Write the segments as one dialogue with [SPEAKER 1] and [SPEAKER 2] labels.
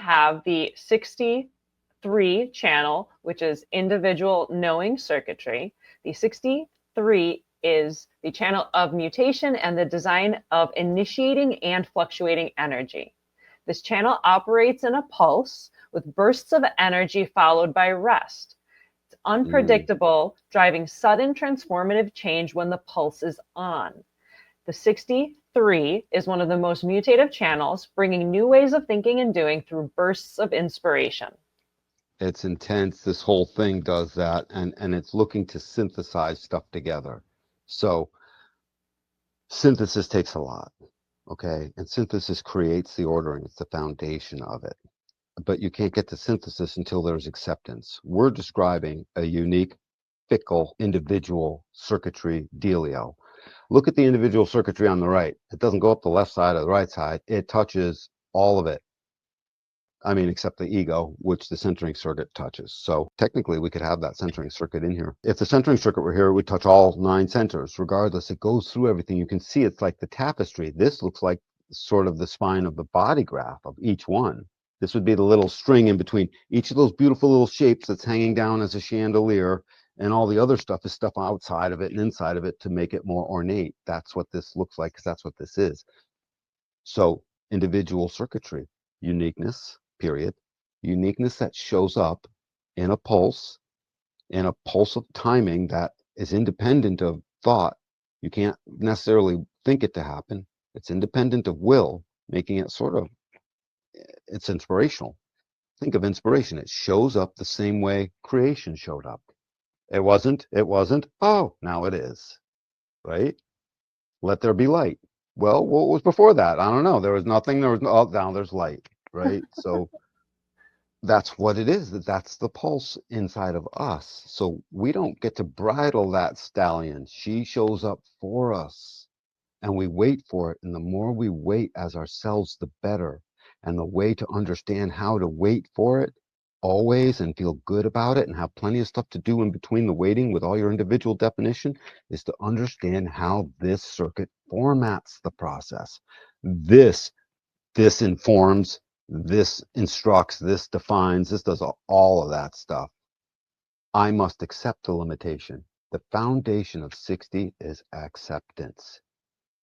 [SPEAKER 1] have the 63 channel, which is individual knowing circuitry. The 63 is the channel of mutation and the design of initiating and fluctuating energy. This channel operates in a pulse with bursts of energy followed by rest. It's unpredictable, driving sudden transformative change when the pulse is on. The 63 is one of the most mutative channels, bringing new ways of thinking and doing through bursts of inspiration.
[SPEAKER 2] It's intense. This whole thing does that, and it's looking to synthesize stuff together. So synthesis takes a lot, okay? And synthesis creates the ordering. It's the foundation of it. But you can't get to synthesis until there's acceptance. We're describing a unique, fickle, individual circuitry dealio. Look at the individual circuitry on the right. It doesn't go up the left side or the right side. It touches all of it. I mean, except the ego, which the centering circuit touches. So technically, we could have that centering circuit in here. If the centering circuit were here, it would touch all 9 centers. Regardless, it goes through everything. You can see it's like the tapestry. This looks like sort of the spine of the body graph of each one. This would be the little string in between each of those beautiful little shapes that's hanging down as a chandelier, and all the other stuff is stuff outside of it and inside of it to make it more ornate. That's what this looks like, because that's what this is. So individual circuitry, uniqueness, period. Uniqueness that shows up in a pulse of timing that is independent of thought. You can't necessarily think it to happen. It's independent of will, making it sort of, it's inspirational. Think of inspiration. It shows up the same way creation showed up. It wasn't, oh, now it is, right? Let there be light. Well, what was before that? I don't know. There was nothing, there was no, oh, now there's light, right? So that's what it is. That's the pulse inside of us. So we don't get to bridle that stallion. She shows up for us, and we wait for it. And the more we wait as ourselves, the better. And the way to understand how to wait for it always and feel good about it and have plenty of stuff to do in between the waiting with all your individual definition is to understand how this circuit formats the process. This informs, this instructs, this defines, this does all of that stuff. I must accept the limitation. The foundation of 60 is acceptance.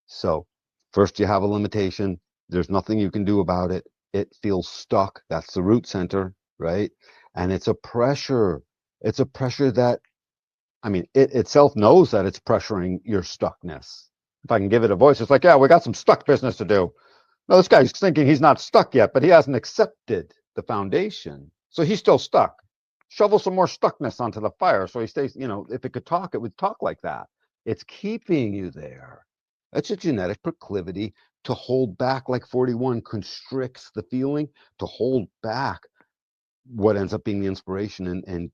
[SPEAKER 2] So first you have a limitation. There's nothing you can do about it. It feels stuck. That's the root center, right? And it's a pressure. It's a pressure that, I mean, it itself knows that it's pressuring your stuckness. If I can give it a voice, it's like, yeah, we got some stuck business to do. No, this guy's thinking he's not stuck yet, but he hasn't accepted the foundation. So he's still stuck. Shovel some more stuckness onto the fire so he stays, you know, if it could talk, it would talk like that. It's keeping you there. That's a genetic proclivity to hold back, like 41 constricts the feeling, to hold back what ends up being the inspiration and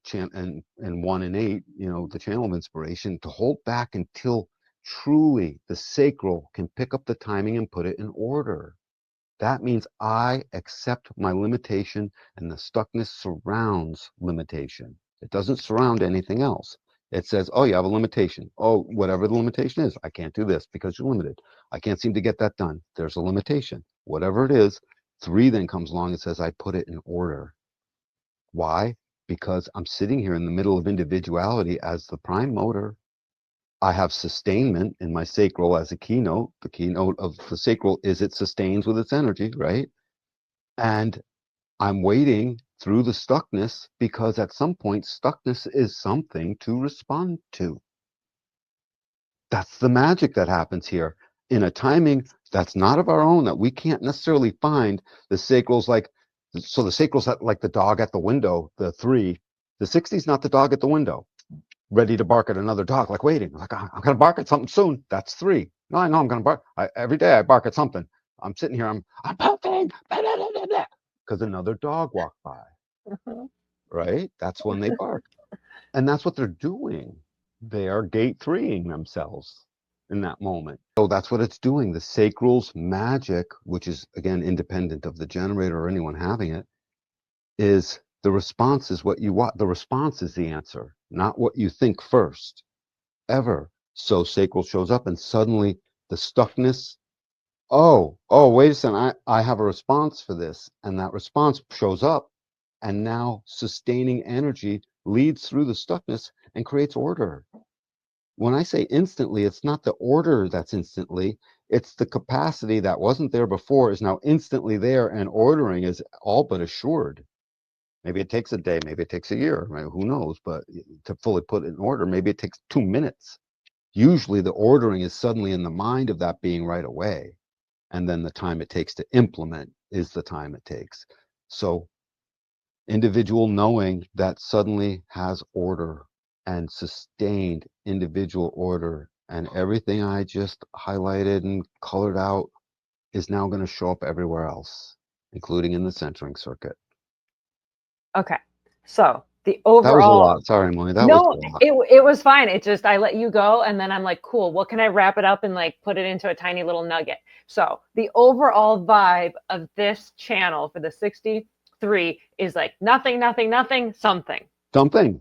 [SPEAKER 2] 1 and 8, you know, the channel of inspiration, to hold back until truly the sacral can pick up the timing and put it in order. That means I accept my limitation, and the stuckness surrounds limitation. It doesn't surround anything else. It says, oh, you have a limitation. Oh, whatever the limitation is, I can't do this because you're limited. I can't seem to get that done. There's a limitation. Whatever it is, 3 then comes along and says, I put it in order. Why? Because I'm sitting here in the middle of individuality as the prime motor. I have sustainment in my sacral as a keynote. The keynote of the sacral is it sustains with its energy, right? And I'm waiting through the stuckness because at some point, stuckness is something to respond to. That's the magic that happens here. In a timing that's not of our own, that we can't necessarily find, the sacral's like, so the sacral's like the dog at the window, the 3. The 60's not the dog at the window, ready to bark at another dog, like waiting. Like, I'm going to bark at something soon. That's 3. No, I know I'm going to bark. Every day I bark at something. I'm sitting here, I'm pooping, because another dog walked by, right? That's when they bark. And that's what they're doing. They are gate 3ing themselves in that moment. So that's what it's doing. The sacral's magic, which is, again, independent of the generator or anyone having it, is the response is what you want. The response is the answer, not what you think first, ever. So sacral shows up and suddenly the stuckness oh, wait a second. I have a response for this. And that response shows up. And now sustaining energy leads through the stuckness and creates order. When I say instantly, it's not the order that's instantly, it's the capacity that wasn't there before is now instantly there, and ordering is all but assured. Maybe it takes a day, maybe it takes a year, right? Who knows? But to fully put it in order, maybe it takes 2 minutes. Usually the ordering is suddenly in the mind of that being right away. And then the time it takes to implement is the time it takes. So individual knowing that suddenly has order and sustained individual order. And everything I just highlighted and colored out is now going to show up everywhere else, including in the centering circuit.
[SPEAKER 1] Okay. So the
[SPEAKER 2] That was a
[SPEAKER 1] overall,
[SPEAKER 2] lot. Sorry, Emily. That was a
[SPEAKER 1] no,
[SPEAKER 2] lot.
[SPEAKER 1] it was fine. It just, I let you go, and then I'm like, cool, what can I wrap it up and like put it into a tiny little nugget? So the overall vibe of this channel for the 63 is like nothing, nothing, nothing, something.
[SPEAKER 2] Something.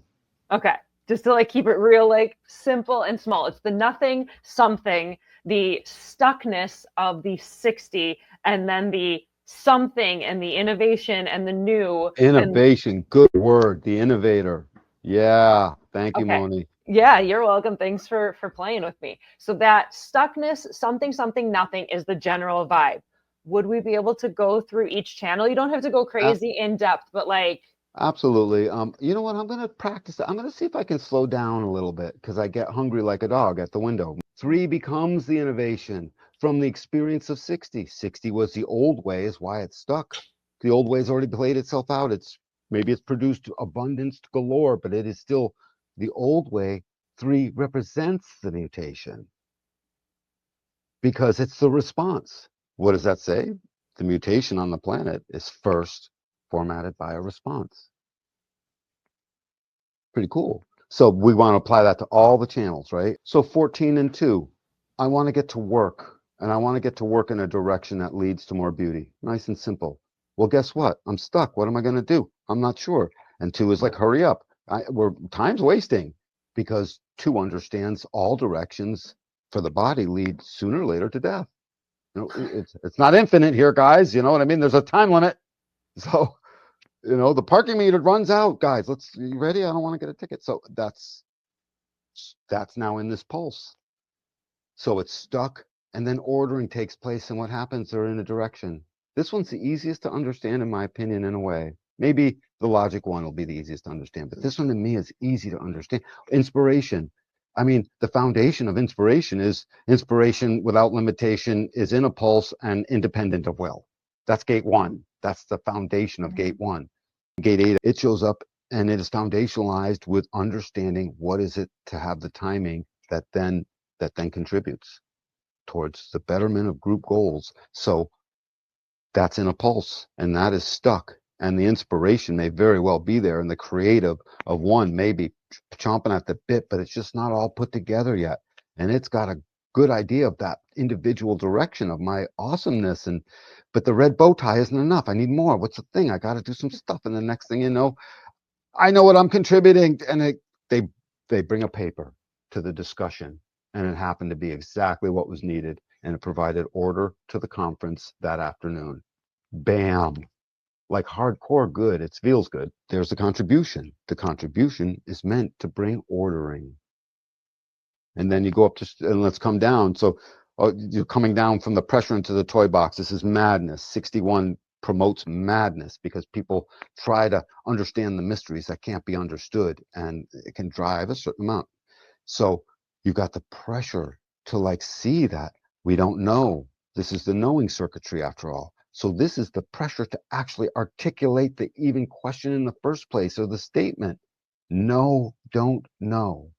[SPEAKER 1] Okay. Just to like keep it real, like simple and small. It's the nothing, something, the stuckness of the 60, and then the something and the innovation and the new. And
[SPEAKER 2] Innovation. Good word. The innovator. Yeah. Thank you,
[SPEAKER 1] okay.
[SPEAKER 2] Moni.
[SPEAKER 1] Yeah, you're welcome. Thanks for playing with me. So that stuckness, something, something, nothing is the general vibe. Would we be able to go through each channel? You don't have to go crazy in depth, but like,
[SPEAKER 2] Absolutely. You know what? I'm going to practice. I'm going to see if I can slow down a little bit because I get hungry like a dog at the window. 3 becomes the innovation from the experience of 60. 60 was the old way, is why it's stuck. The old way has already played itself out. Maybe it's produced abundance galore, but it is still the old way. 3 represents the mutation because it's the response. What does that say? The mutation on the planet is first formatted by a response. Pretty cool. So we want to apply that to all the channels, right? So 14 and 2, I want to get to work, and I want to get to work in a direction that leads to more beauty. Nice and simple. Well, guess what? I'm stuck. What am I going to do? I'm not sure. And 2 is like, hurry up. Time's wasting because 2 understands all directions for the body lead sooner or later to death. It's not infinite here, guys. You know what I mean? There's a time limit. So the parking meter runs out, guys. You ready? I don't want to get a ticket. So that's now in this pulse. So it's stuck, and then ordering takes place, and what happens? They're in a direction. This one's the easiest to understand, in my opinion, in a way. Maybe the logic one will be the easiest to understand, but this one to me is easy to understand. Inspiration. I mean, the foundation of inspiration is inspiration without limitation is in a pulse and independent of will. That's gate 1. That's the foundation of gate 1. Gate 8, it shows up and it is foundationalized with understanding what is it to have the timing that then contributes towards the betterment of group goals. So that's in a pulse, and that is stuck. And the inspiration may very well be there, and the creative of one may be chomping at the bit, but it's just not all put together yet. And it's got a good idea of that individual direction of my awesomeness. But the red bow tie isn't enough. I need more. What's the thing? I got to do some stuff. And the next thing you know, I know what I'm contributing. And they bring a paper to the discussion, and it happened to be exactly what was needed, and it provided order to the conference that afternoon. Bam. Like hardcore good. It feels good. There's the contribution. The contribution is meant to bring ordering. And then you go up to, and let's come down. So you're coming down from the pressure into the toy box. This is madness. 61 promotes madness because people try to understand the mysteries that can't be understood, and it can drive a certain amount. So you got the pressure to like see that we don't know. This is the knowing circuitry after all. So this is the pressure to actually articulate the even question in the first place, or the statement. No, don't know.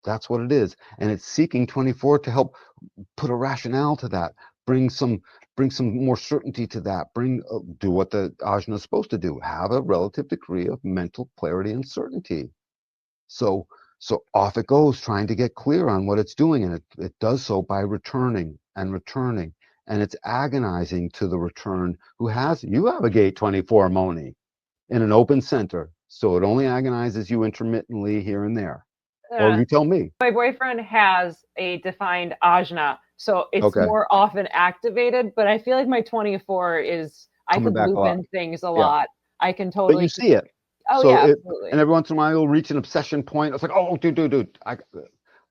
[SPEAKER 2] That's what it is. And it's seeking 24 to help put a rationale to that, bring some more certainty to that, do what the ajna is supposed to do, have a relative degree of mental clarity and certainty. So off it goes, trying to get clear on what it's doing, and it does so by returning and returning, and it's agonizing to the return you have a gate 24, Moni, in an open center, so it only agonizes you intermittently here and there. Or
[SPEAKER 1] uh,
[SPEAKER 2] you tell me.
[SPEAKER 1] my boyfriend has a defined ajna, So it's
[SPEAKER 2] Okay.
[SPEAKER 1] more often activated, but I feel like my 24 is, I
[SPEAKER 2] Coming
[SPEAKER 1] could
[SPEAKER 2] back a
[SPEAKER 1] loop
[SPEAKER 2] lot.
[SPEAKER 1] in things a
[SPEAKER 2] Yeah.
[SPEAKER 1] lot. I can
[SPEAKER 2] But you
[SPEAKER 1] totally keep,
[SPEAKER 2] see it.
[SPEAKER 1] oh
[SPEAKER 2] So
[SPEAKER 1] yeah,
[SPEAKER 2] it,
[SPEAKER 1] absolutely.
[SPEAKER 2] and every once in a while you'll reach an obsession point. It's like, oh, dude,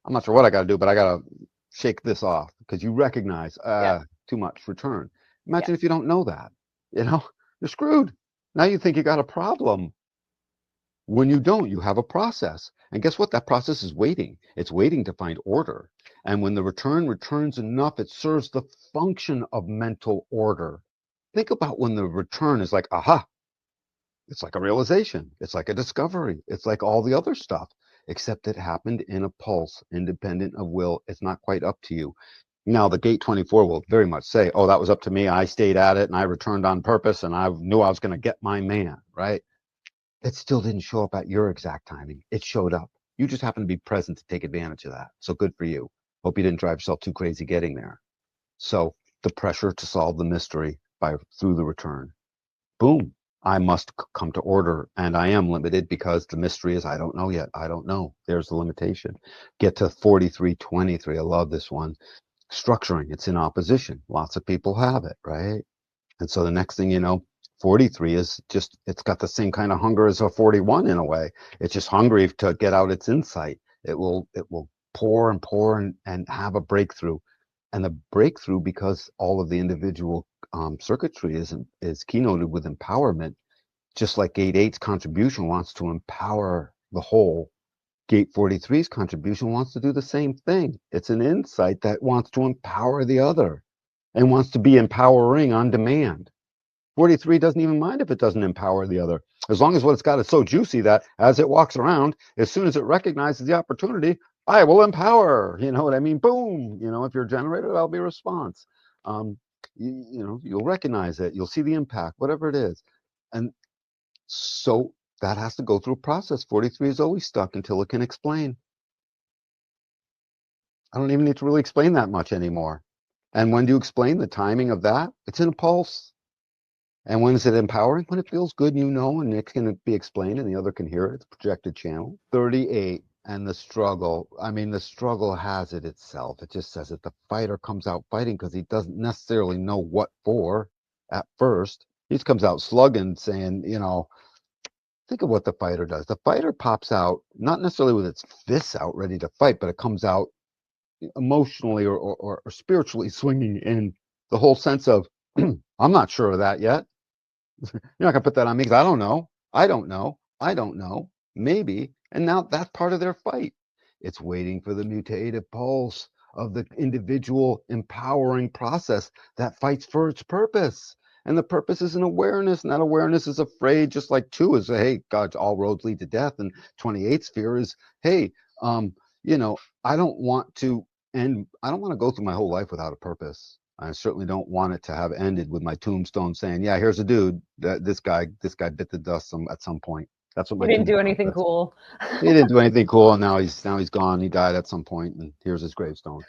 [SPEAKER 2] I'm not sure what I got to do, but I got to shake this off because you recognize,
[SPEAKER 1] Yeah.
[SPEAKER 2] too much return.
[SPEAKER 1] Yeah.
[SPEAKER 2] Imagine if you don't know that, you know, you're screwed. Now you think you got a problem. When you don't, you have a process. And guess what? That process is waiting. It's waiting to find order. And when the return returns enough, it serves the function of mental order. Think about when the return is like, aha, it's like a realization. It's like a discovery. It's like all the other stuff, except it happened in a pulse, independent of will. It's not quite up to you. Now, the gate 24 will very much say, oh, that was up to me. I stayed at it and I returned on purpose and I knew I was going to get my man, right? It still didn't show up at your exact timing. It showed up. You just happened to be present to take advantage of that. So good for you. Hope you didn't drive yourself too crazy getting there. So the pressure to solve the mystery by through the return. Boom. I must come to order, and I am limited because the mystery is I don't know yet. I don't know. There's the limitation. Get to 4323. I love this one. Structuring. It's in opposition. Lots of people have it, right? And so the next thing you know, 43 is just, it's got the same kind of hunger as a 41 in a way. It's just hungry to get out its insight. It will pour and pour and have a breakthrough. And the breakthrough, because all of the individual circuitry is keynoted with empowerment, just like Gate 8's contribution wants to empower the whole. Gate 43's contribution wants to do the same thing. It's an insight that wants to empower the other and wants to be empowering on demand. 43 doesn't even mind if it doesn't empower the other. As long as what it's got is so juicy that as it walks around, as soon as it recognizes the opportunity, I will empower. You know what I mean? Boom. If you're a generator, that'll be a response. Um, you'll recognize it. You'll see the impact, whatever it is. And so that has to go through a process. 43 is always stuck until it can explain. I don't even need to really explain that much anymore. And when do you explain the timing of that? It's in a pulse. And when is it empowering? When it feels good, and it can be explained and the other can hear it. It's a projected channel. 38 and the struggle. I mean, the struggle has it itself. It just says that the fighter comes out fighting because he doesn't necessarily know what for at first. He just comes out slugging, saying, think of what the fighter does. The fighter pops out, not necessarily with its fists out ready to fight, but it comes out emotionally or spiritually swinging in the whole sense of, I'm not sure of that yet. You're not gonna put that on me because I don't know. I don't know. I don't know. Maybe. And now that's part of their fight. It's waiting for the mutative pulse of the individual empowering process that fights for its purpose. And the purpose is an awareness, and that awareness is afraid, just like two is, hey, God, all roads lead to death. And 28 sphere is, hey, um, you know, I don't want to I don't want to go through my whole life without a purpose. I certainly don't want it to have ended with my tombstone saying, "Yeah, here's a dude. This guy bit the dust at some point." That's what
[SPEAKER 1] You
[SPEAKER 2] my
[SPEAKER 1] didn't do
[SPEAKER 2] tombstone
[SPEAKER 1] anything
[SPEAKER 2] says.
[SPEAKER 1] cool.
[SPEAKER 2] He didn't do anything cool, and now he's gone. He died at some point, and here's his gravestone.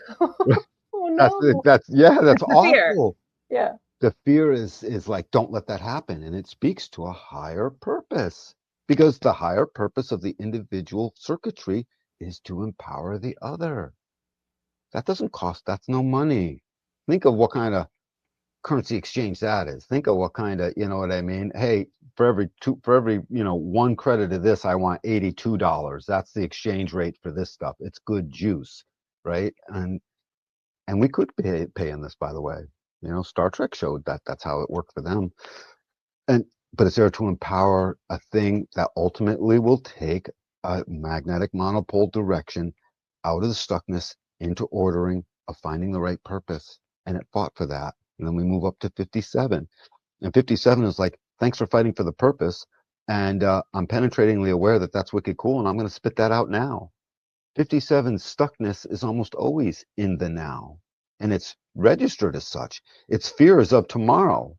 [SPEAKER 1] Oh
[SPEAKER 2] That's
[SPEAKER 1] no.
[SPEAKER 2] yeah, that's
[SPEAKER 1] It's the fear.
[SPEAKER 2] awful.
[SPEAKER 1] Yeah.
[SPEAKER 2] The fear is like, don't let that happen, and it speaks to a higher purpose because the higher purpose of the individual circuitry is to empower the other. That doesn't cost. That's no money. Think of what kind of currency exchange that is. Think of what kind of, you know what I mean? Hey, for every, one credit of this, I want $82. That's the exchange rate for this stuff. It's good juice, right? And we could pay in this, by the way. Star Trek showed that that's how it worked for them. And but it's there to empower a thing that ultimately will take a magnetic monopole direction out of the stuckness into ordering of finding the right purpose. And it fought for that. And then we move up to 57. And 57 is like, thanks for fighting for the purpose. And I'm penetratingly aware that that's wicked cool. And I'm going to spit that out now. 57 stuckness is almost always in the now. And it's registered as such. Its fear is of tomorrow.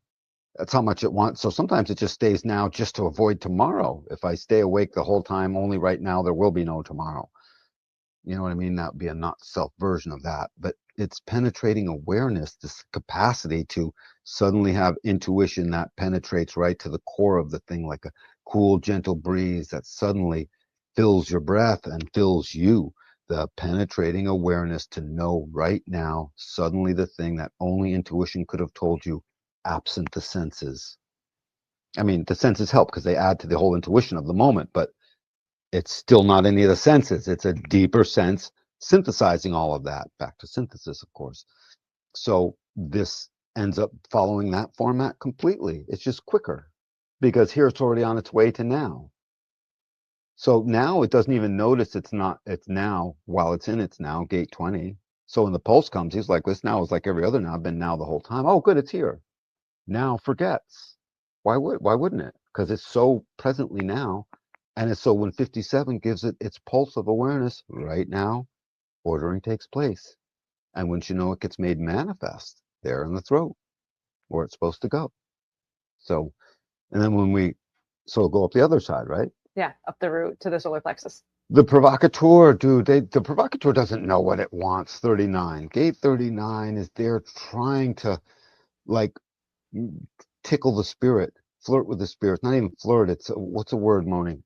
[SPEAKER 2] That's how much it wants. So sometimes it just stays now just to avoid tomorrow. If I stay awake the whole time, only right now, there will be no tomorrow. You know what I mean? That would be a not self version of that. But it's penetrating awareness, this capacity to suddenly have intuition that penetrates right to the core of the thing, like a cool, gentle breeze that suddenly fills your breath and fills you. the penetrating awareness to know right now, suddenly the thing that only intuition could have told you, absent the senses. I mean, the senses help because they add to the whole intuition of the moment, but it's still not any of the senses. It's a deeper sense synthesizing all of that. Back to synthesis, of course. So this ends up following that format completely. It's just quicker because here it's already on its way to now. So now it doesn't even notice it's now while it's in its now, gate 20. So when the pulse comes, he's like, this now is like every other now. I've been now the whole time. Oh, good, it's here. Now forgets. Why wouldn't it? Because it's so presently now. And it's so when 57 gives it its pulse of awareness right now, ordering takes place. And once you know, it gets made manifest there in the throat where it's supposed to go. So, and then so go up the other side, right?
[SPEAKER 1] Yeah, up the root to the solar plexus.
[SPEAKER 2] The provocateur, dude, the provocateur doesn't know what it wants. 39. Gate 39 is there trying to like tickle the spirit, flirt with the spirit. It's not even flirt. It's what's a word, Moni?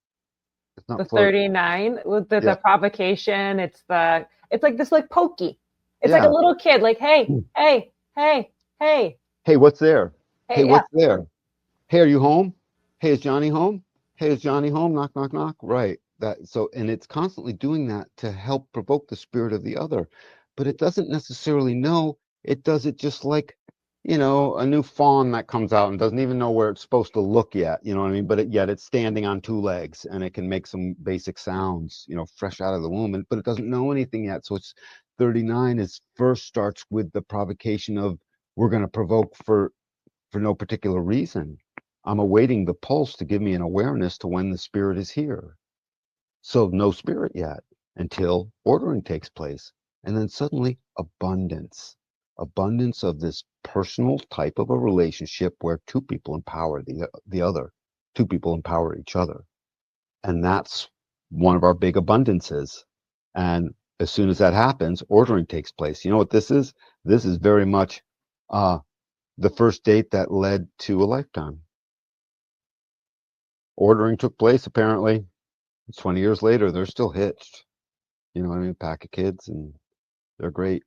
[SPEAKER 2] It's
[SPEAKER 1] The
[SPEAKER 2] not flirt.
[SPEAKER 1] 39 with
[SPEAKER 2] Yeah.
[SPEAKER 1] the provocation, it's like this like pokey. It's like a
[SPEAKER 2] Yeah.
[SPEAKER 1] little kid, like, hey, hey, hey, hey,
[SPEAKER 2] Hey, what's there? Hey,
[SPEAKER 1] hey, yeah.
[SPEAKER 2] what's there? Hey, are you home? Hey, is Johnny home? Hey, is Johnny home? Knock, knock, knock. Right. That so, and it's constantly doing that to help provoke the spirit of the other, but it doesn't necessarily know. It does it just like, a new fawn that comes out and doesn't even know where it's supposed to look yet. You know what I mean? But yet it's standing on two legs and it can make some basic sounds, fresh out of the womb, but it doesn't know anything yet. So it's 39 is first starts with the provocation of we're going to provoke for no particular reason. I'm awaiting the pulse to give me an awareness to when the spirit is here. So no spirit yet until ordering takes place. And then suddenly abundance. Abundance of this personal type of a relationship where two people empower the other. Two people empower each other. And that's one of our big abundances. And as soon as that happens, ordering takes place. You know what this is? This is very much the first date that led to a lifetime. Ordering took place apparently. 20 years later, they're still hitched. You know what I mean? Pack of kids and they're great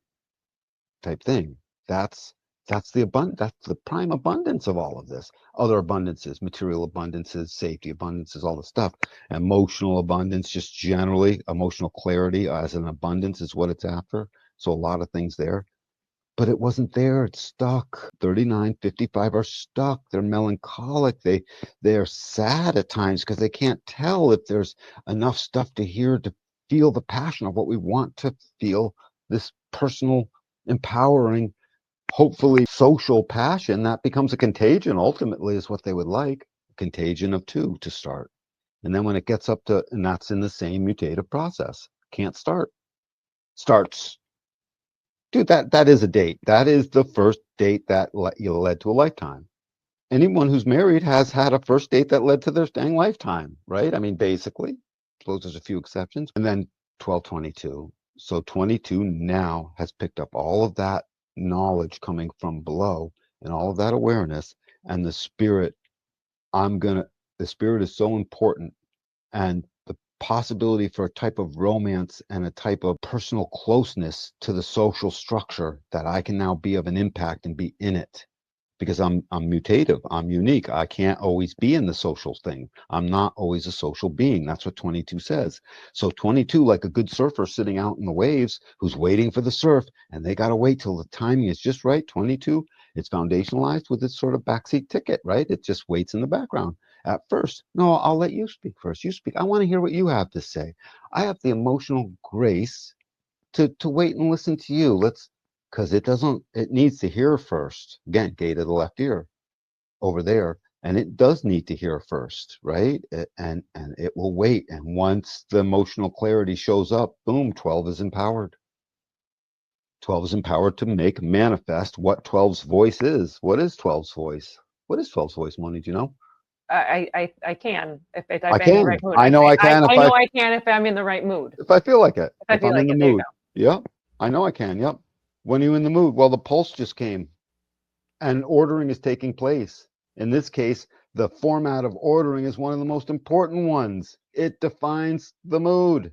[SPEAKER 2] type thing. That's that's the prime abundance of all of this. Other abundances, material abundances, safety abundances, all the stuff. Emotional abundance, just generally emotional clarity as an abundance is what it's after. So a lot of things there. But it wasn't there. It's stuck. 39, 55 are stuck. They're melancholic. They're sad at times because they can't tell if there's enough stuff to hear to feel the passion of what we want to feel, this personal, empowering, hopefully social passion that becomes a contagion ultimately is what they would like. A contagion of two to start. And then when it gets up to, and that's in the same mutative process, can't start. Starts. Dude, that is a date. That is the first date that led to a lifetime. Anyone who's married has had a first date that led to their dang lifetime, right? I mean, basically, suppose there's a few exceptions. And then 1222. So 22 now has picked up all of that knowledge coming from below and all of that awareness and the spirit. The spirit is so important and the possibility for a type of romance and a type of personal closeness to the social structure that I can now be of an impact and be in it because I'm mutative, I'm unique. I can't always be in the social thing. I'm not always a social being. That's what 22 says. So 22, like a good surfer sitting out in the waves who's waiting for the surf, and they got to wait till the timing is just right. 22, it's foundationalized with its sort of backseat ticket, right? It just waits in the background. At first, no, I'll let you speak first. You speak. I want to hear what you have to say. I have the emotional grace to wait and listen to you. Because it needs to hear first. Again, gate of the left ear over there. And it does need to hear first, right? And it will wait. And once the emotional clarity shows up, boom, 12 is empowered. 12 is empowered to make manifest what 12's voice is. What is 12's voice? What is 12's voice, Moni? Do you know?
[SPEAKER 1] I can if
[SPEAKER 2] I
[SPEAKER 1] I'm in the right
[SPEAKER 2] can.
[SPEAKER 1] mood.
[SPEAKER 2] I know I can
[SPEAKER 1] I know I can if I'm in the right mood.
[SPEAKER 2] if I feel like it.
[SPEAKER 1] If I
[SPEAKER 2] If
[SPEAKER 1] feel
[SPEAKER 2] I'm in
[SPEAKER 1] like
[SPEAKER 2] the
[SPEAKER 1] it, there you
[SPEAKER 2] mood.
[SPEAKER 1] go.
[SPEAKER 2] Yep. I know I can. Yep. When are you in the mood? Well, the pulse just came. And ordering is taking place. In this case, the format of ordering is one of the most important ones. It defines the mood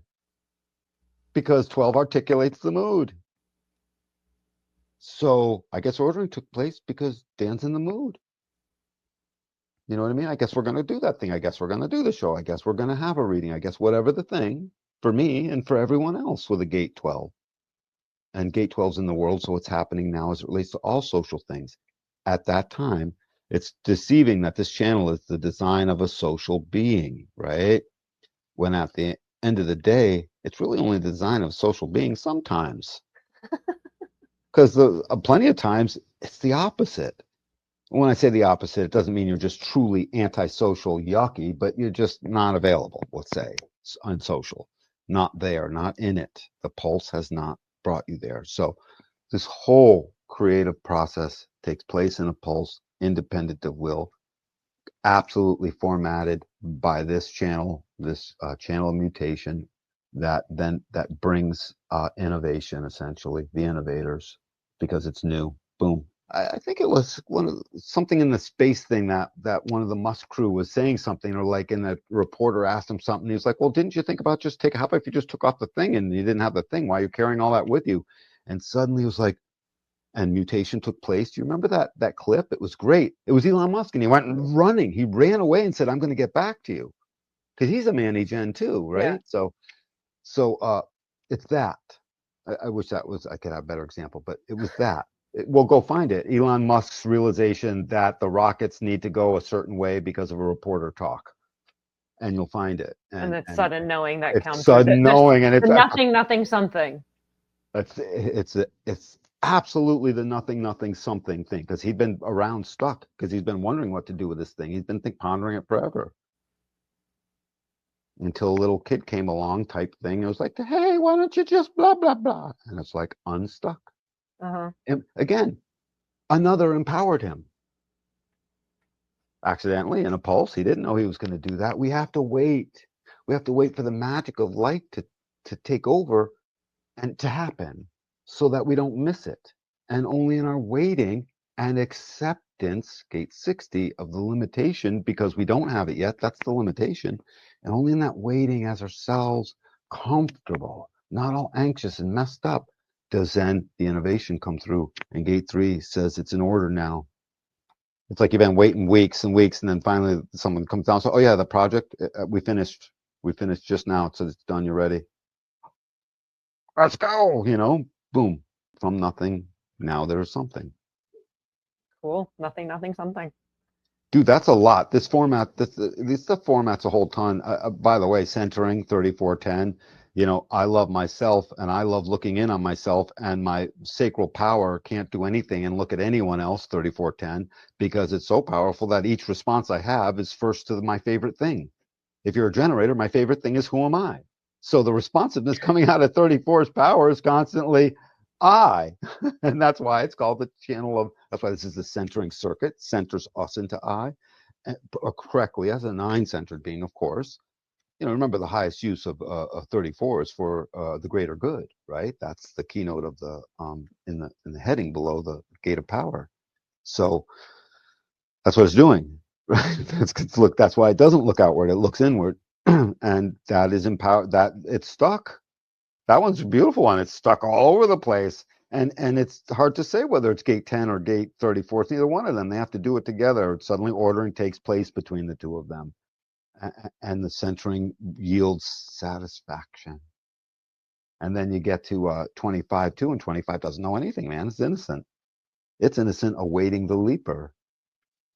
[SPEAKER 2] because 12 articulates the mood. So I guess ordering took place because Dan's in the mood. You know what I mean? I guess we're going to do that thing. I guess we're going to do the show. I guess we're going to have a reading. I guess whatever the thing for me and for everyone else with a gate 12. And gate 12's in the world, so what's happening now as it relates to all social things. At that time, it's deceiving that this channel is the design of a social being, right? When at the end of the day, it's really only the design of a social being sometimes. Because plenty of times, it's the opposite. When I say the opposite, it doesn't mean you're just truly antisocial, yucky, but you're just not available, let's say, unsocial, not there, not in it. The pulse has not brought you there. So this whole creative process takes place in a pulse, independent of will, absolutely formatted by this channel, this channel of mutation, that brings innovation, essentially, the innovators, because it's new. Boom. I think it was something in the space thing that one of the Musk crew was saying something, or like, and the reporter asked him something. He was like, "Well, didn't you think about how about if you just took off the thing and you didn't have the thing? Why are you carrying all that with you?" And suddenly he was like, and mutation took place. Do you remember that clip? It was great. It was Elon Musk, and he went running. He ran away and said, "I'm going to get back to you," because he's a Manny-Gen too,
[SPEAKER 1] Yeah.
[SPEAKER 2] right? So it's that. I wish I could have a better example, but it was that. We'll go find it. Elon Musk's realization that the rockets need to go a certain way because of a reporter talk, and you'll find it.
[SPEAKER 1] And it's
[SPEAKER 2] And
[SPEAKER 1] sudden knowing that
[SPEAKER 2] it's
[SPEAKER 1] comes with
[SPEAKER 2] sudden
[SPEAKER 1] it. There's
[SPEAKER 2] knowing, and
[SPEAKER 1] the nothing something.
[SPEAKER 2] It's absolutely the nothing something thing, because he'd been around stuck, because he's been wondering what to do with this thing. He's been pondering it forever, until a little kid came along type thing. It was like, "Hey, why don't you just blah blah blah?" And it's like unstuck.
[SPEAKER 1] Uh-huh.
[SPEAKER 2] And again, another empowered him accidentally in a pulse. He didn't know he was going to do that. We have to wait. We have to wait for the magic of light to take over and to happen, so that we don't miss it. And only in our waiting and acceptance, gate 60, of the limitation, because we don't have it yet, that's the limitation. And only in that waiting as ourselves, comfortable, not all anxious and messed up, does then the innovation come through. And gate 3 says it's in order now. It's like you've been waiting weeks and weeks, and then finally someone comes down. So, "Oh yeah, the project, we finished. We finished just now. It says it's done. You're ready. Let's go." Boom. From nothing, now there's something.
[SPEAKER 1] Cool. Nothing something.
[SPEAKER 2] Dude, that's a lot. This format, this the format's a whole ton. By the way, centering 3410. I love myself, and I love looking in on myself, and my sacral power can't do anything and look at anyone else, 3410, because it's so powerful that each response I have is first to my favorite thing. If you're a generator, my favorite thing is, who am I? So the responsiveness coming out of 34's power is constantly I. And that's why it's called the channel of, that's why this is the centering circuit, centers us into I, correctly, as a 9-centered being, of course. Remember, the highest use of 34 is for the greater good, right? That's the keynote of the in the heading below the gate of power. So that's what it's doing, right? That's why it doesn't look outward; it looks inward, and that is empowered. That it's stuck. That one's a beautiful one. It's stuck all over the place, and it's hard to say whether it's gate 10 or gate 34. It's neither one of them. They have to do it together. Suddenly, ordering takes place between the two of them, and the centering yields satisfaction. And then you get to 25 too, and 25 doesn't know anything, man. It's innocent. It's innocent, awaiting the leaper.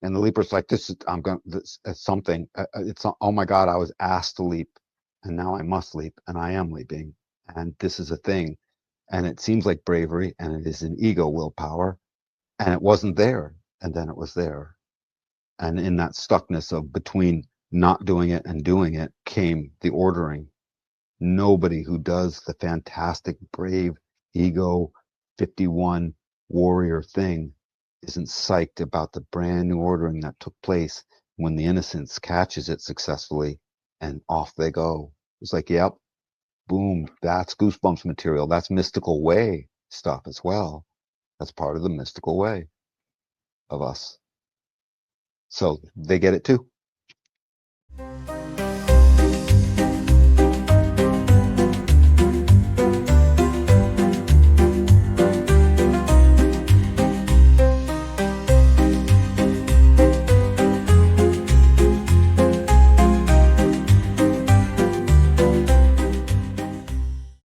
[SPEAKER 2] And the leaper's like, "This is, I'm going, this is something. It's, oh my God, I was asked to leap, and now I must leap, and I am leaping. And this is a thing. And it seems like bravery, and it is an ego willpower. And it wasn't there. And then it was there. And in that stuckness of between not doing it and doing it came the ordering. Nobody who does the fantastic, brave, ego 51 warrior thing isn't psyched about the brand new ordering that took place when the innocence catches it successfully, and off they go. It's like, yep, boom, that's goosebumps material. That's mystical way stuff as well. That's part of the mystical way of us. So they get it too.